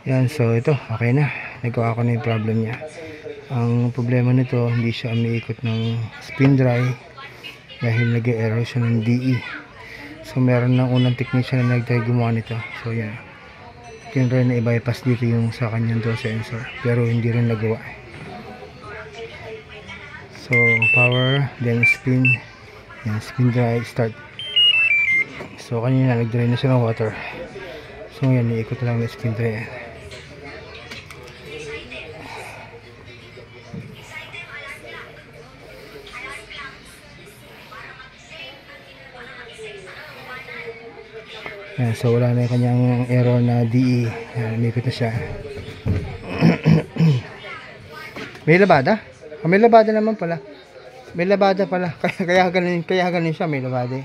Yan, so ito, okay na. Nagawa ko na yung problem niya. Ang problema nito, hindi siya umiikot ng spin dry dahil nag-error siya ng DE. So meron ng unang technician na nag-try gumawa nito. So yan. Tinry na i-bypass dito yung sa kanyang door sensor. Pero hindi rin nagawa. So power, then spin. Yan, spin dry, start. So kanina nag-dry na siya ng water. So yan, iikot lang na spin dry. Yan, so wala na yung kanyang error na DE. Yan, umikot na siya. May labada? May labada naman pala. May labada pala. Kaya ganun siya, may labada.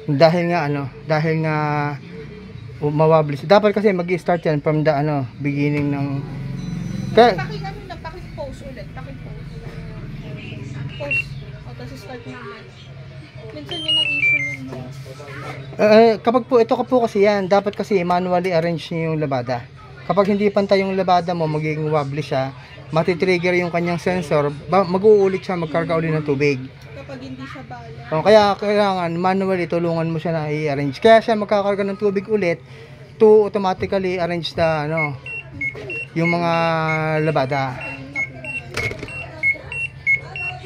Dahil nga mawabli. Dapat kasi mag-i-start yan from the beginning ng Paki-post ulit. Paki-post. Post. O, tapos start mo ulit. Minsan yun ang issue yun. Kapag po, ito po kasi yan, dapat kasi manually arrange niyo yung labada. Kapag hindi pantay yung labada mo, magiging wobbly siya, matitrigger yung kanyang sensor, mag-uulit siya, magkarga ulit ng tubig. Kapag hindi siya balance. Kaya kailangan manually tulungan mo siya na i-arrange. Kaya siya magkakarga ng tubig ulit to automatically arrange the yung mga labada.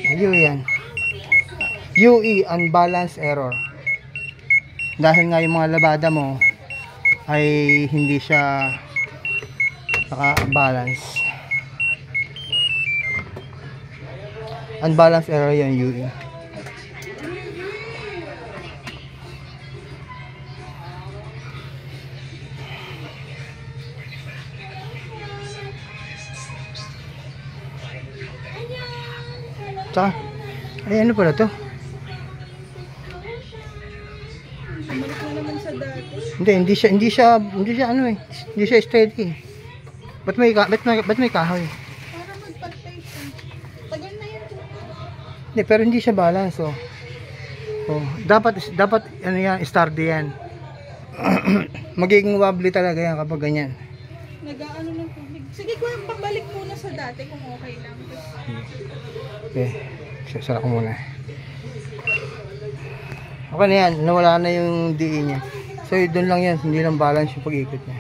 Ayun yan. UE, unbalanced error. Dahil nga yung mga labada mo ay hindi siya naka-balance. Unbalanced error yan, UE. Tsaka, ay ano pala to? Bumalik na naman sa dati. Hindi siya hindi siya steady. Ba't may kahoy? Para magpantay siya. Tagal na yan. Hindi, pero hindi siya balance, oh. Oh, dapat yan, sturdy yan. Magiging wobbly talaga yan kapag ganyan. Nag-aano ng tubig. Sige, kuya, pabalik muna sa dati kung okay lang. Okay, sasara ko muna. Okay na yan, nawala na yung DE niya. So doon lang yan, hindi lang balance yung pag-ikot niya.